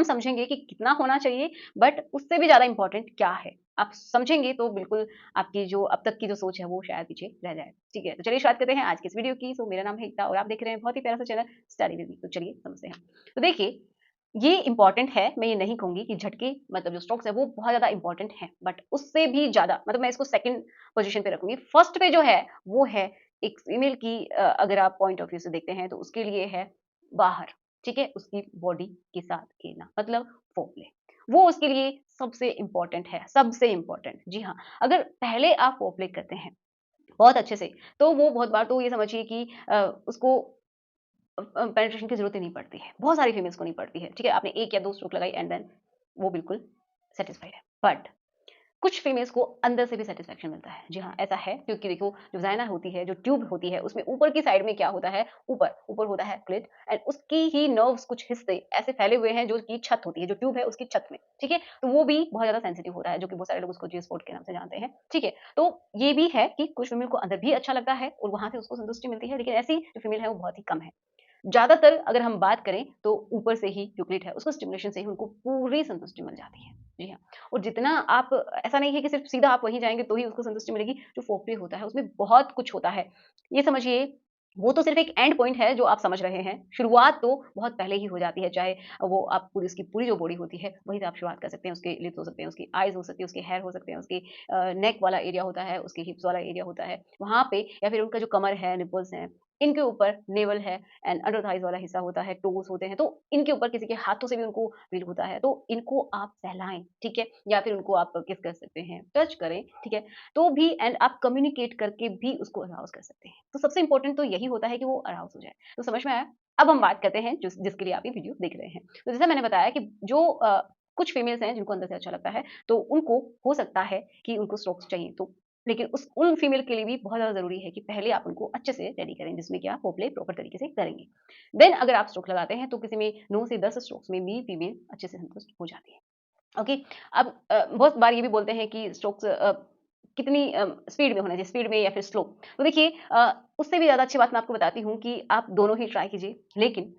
समझेंगे कि कितना होना चाहिए, बट उससे भी ज़्यादा इम्पोर्टेंट क्या है। आप समझेंगे तो बिल्कुल आपकी जो अब तक की जो सोच है वो शायद पीछे रह जाए। ठीक है, तो चलिए शुरुआत करते हैं आज की इस वीडियो की। मेरा नाम है एकता और आप देख रहे हैं बहुत ही प्यारा सा चैनल स्टडी विद मी। तो चलिए समझते हैं। तो देखिए, ये इम्पोर्टेंट है, मैं ये नहीं कहूँगी कि झटके मतलब जो स्ट्रोक्स है वो बहुत ज़्यादा इम्पोर्टेंट है, बट उससे भी ज़्यादा मतलब मैं इसको सेकंड पोज़ीशन पे रखूँगी। फर्स्ट पे जो है वो है एक फीमेल की अगर आप पॉइंट ऑफ व्यू से देखते हैं तो उसके लिए है बाहर, ठीक है? उसकी बॉडी के साथ खेलना मतलब फोरप्ले। वो उसके लिए सबसे इम्पोर्टेंट है, सबसे इम्पोर्टेंट। जी हाँ, अगर पहले आप फोरप्ले करते हैं बहुत अच्छे से, तो वो बहुत बार तो ये समझिए कि उसको पेनिट्रेशन की ज़रूरत ही नहीं पड़ती है। बहुत सारी फीमेल्स को नहीं पड़ती है, ठीक है? आपने 1 या 2 स्ट्रोक लगाई एंड देन वो बिल्कुल सैटिस्फाइड है। बट कुछ फीमेल्स को अंदर से भी सैटिस्फैक्शन मिलता है। जी हाँ, ऐसा है क्योंकि देखो जो वजाइना होती है, जो ट्यूब होती है, उसमें ऊपर की साइड में क्या होता है, ऊपर होता है क्लिट एंड उसकी ही नर्व्स कुछ हिस्से ऐसे फैले हुए हैं जो कि छत होती है, जो ट्यूब है उसकी छत में, ठीक है? तो वो भी बहुत ज़्यादा सेंसिटिव होता है, जो कि बहुत सारे लोग उसको जी स्पॉट के नाम से जानते हैं, ठीक है? तो ये भी है कि कुछ फीमेल को अंदर भी अच्छा लगता है और वहाँ से उसको संतुष्टि मिलती है, लेकिन ऐसी जो फीमेल है वो बहुत ही कम है। ज़्यादातर अगर हम बात करें तो ऊपर से ही यूक्लिड है, उसको स्टिमुलेशन से ही उनको पूरी संतुष्टि मिल जाती है। जी हाँ, और जितना आप ऐसा नहीं है कि सिर्फ़ सीधा आप वहीं जाएँगे तो ही उसको संतुष्टि मिलेगी, जो फोरप्ले होता है उसमें बहुत कुछ होता है। ये समझिए वो तो सिर्फ़ एक एंड पॉइंट है जो आप समझ रहे हैं, शुरुआत तो बहुत पहले ही हो जाती है, चाहे वो आप पूरी उसकी पूरी जो बॉडी होती है, वहीं से आप शुरुआत कर सकते हैं। उसके लिप्स हो सकते हैं, उसकी आइज़ हो सकती है, उसके हेयर हो सकते हैं, उसके नेक वाला एरिया होता है, उसके हिप्स वाला एरिया होता है, वहाँ पे या फिर उनका जो कमर है, निपल्स हैं, इनके ऊपर नेवल है एंड अंडर थाइज़ वाला हिस्सा होता है, टोज़ होते हैं, तो इनके ऊपर किसी के हाथों से भी उनको फ़ील होता है, तो इनको आप सहलाएँ, ठीक है? या फिर उनको आप किस कर सकते हैं, टच करें, ठीक है? तो भी एंड आप कम्युनिकेट करके भी उसको अराउज़ कर सकते हैं। तो सबसे इम्पोर्टेंट तो यही होता है कि वो अराउज़ हो जाए। तो समझ में आया? अब हम बात करते हैं जिसके लिए आप ये वीडियो देख रहे हैं। तो जैसा मैंने बताया कि जो कुछ फीमेल्स हैं जिनको अंदर से अच्छा लगता है, तो उनको हो सकता है कि उनको स्ट्रोक्स चाहिए, तो लेकिन उन फीमेल के लिए भी बहुत ज़्यादा ज़रूरी है कि पहले आप उनको अच्छे से रेडी करें, जिसमें कि आप फोरप्ले प्रॉपर तरीके से करेंगे। देन अगर आप स्ट्रोक लगाते हैं, तो किसी में 9 से 10 स्ट्रोक्स में भी फीमेल अच्छे से संतुष्ट हो जाती है। ओके, अब बहुत बार ये भी बोलते हैं कि स्ट्रोक्स कितनी स्पीड में होना चाहिए, स्पीड में या फिर स्लो। तो देखिए उससे भी ज़्यादा अच्छी बात मैं आपको बताती हूँ कि आप दोनों ही ट्राई कीजिए, लेकिन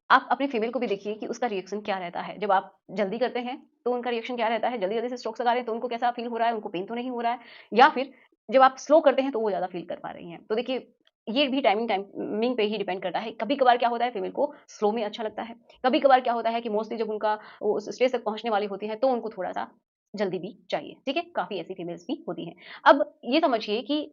आप अपनी फीमेल को भी देखिए कि उसका रिएक्शन क्या रहता है। जब आप जल्दी करते हैं, तो उनका रिएक्शन क्या रहता है, जल्दी-जल्दी से स्ट्रोक्स लगा रहे हैं, तो उनको कैसा फ़ील हो रहा है, उनको पेन तो नहीं हो रहा है या फिर जब आप स्लो करते हैं, तो वो ज़्यादा फ़ील कर पा रही हैं। तो देखिए, ये भी टाइमिंग पे ही डिपेंड करता है। कभी-कभार क्या होता है, फीमेल को स्लो में अच्छा लगता है। कभी-कभार क्या होता है कि मोस्टली जब उनका वो उस स्टेज तक पहुँचने वाली होती हैं, तो उनको थोड़ा-सा जल्दी भी चाहिए, ठीक है? काफ़ी ऐसी फीमेल्स भी होती हैं। अब ये समझिए कि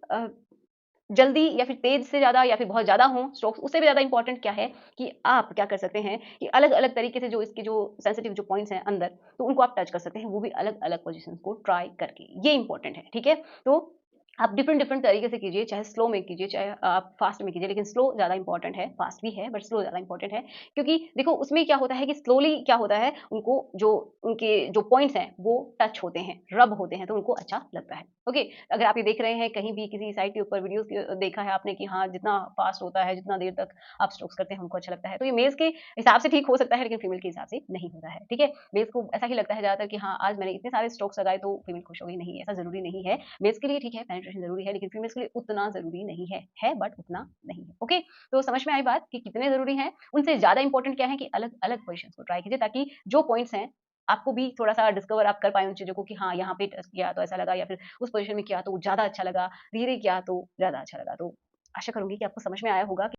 जल्दी या फिर तेज़ से ज़्यादा या फिर बहुत ज़्यादा हों स्ट्रोक्स, उससे भी ज़्यादा इम्पोर्टेंट क्या है कि आप क्या कर सकते हैं कि अलग-अलग तरीके से जो इसके जो सेंसिटिव जो पॉइंट्स हैं अंदर, तो उनको आप टच कर सकते हैं, वो भी अलग-अलग पोज़ीशंस को ट्राई करके। ये इम्पोर्टेंट है, ठीक है? तो आप डिफरेंट डिफरेंट तरीके से कीजिए, चाहे स्लो में कीजिए, चाहे आप फास्ट में कीजिए, लेकिन स्लो ज़्यादा इम्पोर्टेंट है, फास्ट भी है बट स्लो ज़्यादा इम्पोर्टेंट है। क्योंकि देखो उसमें क्या होता है कि स्लोली क्या होता है, उनको जो उनके जो पॉइंट्स हैं, वो टच होते हैं, रब होते हैं, तो उनको अच्छा लगता है। ओके, अगर आप ये देख रहे हैं कहीं भी किसी साइट के ऊपर वीडियोज़ देखा है आपने कि हाँ, जितना फास्ट होता है, जितना देर तक आप स्ट्रोक्स करते हैं, उनको अच्छा लगता है। तो ये मेल्स के हिसाब से ठीक हो सकता है, लेकिन फीमेल के हिसाब से नहीं होता है, ठीक है? मेल्स को ऐसा ही लगता है ज़्यादातर कि हाँ, आज मैंने इतने सारे स्ट्रोक्स लगाए तो फीमेल खुश हो गई, नहीं ऐसा ज़रूरी नहीं है। मेल्स के लिए ठीक है, पेनिट्रेशन ज़रूरी है, लेकिन फीमेल्स के लिए उतना ज़रूरी नहीं है बट उतना नहीं है। ओके, तो समझ में आई बात कि कितने ज़रूरी हैं? उनसे ज़्यादा इम्पोर्टेंट क्या है कि अलग-अलग पोज़ीशंस को ट्राई कीजिए ताकि जो पॉइंट्स हैं, आपको भी थोड़ा-सा डिस्कवर आप कर पाएँ उन चीज़ों को कि हाँ, यहाँ पे टच किया तो ऐसा लगा या फिर उस पोज़ीशन में किया तो ज़्यादा अच्छा लगा, धीरे किया तो ज़्यादा अच्छा लगा। तो आशा करूँगी कि आपको समझ में आया होगा कि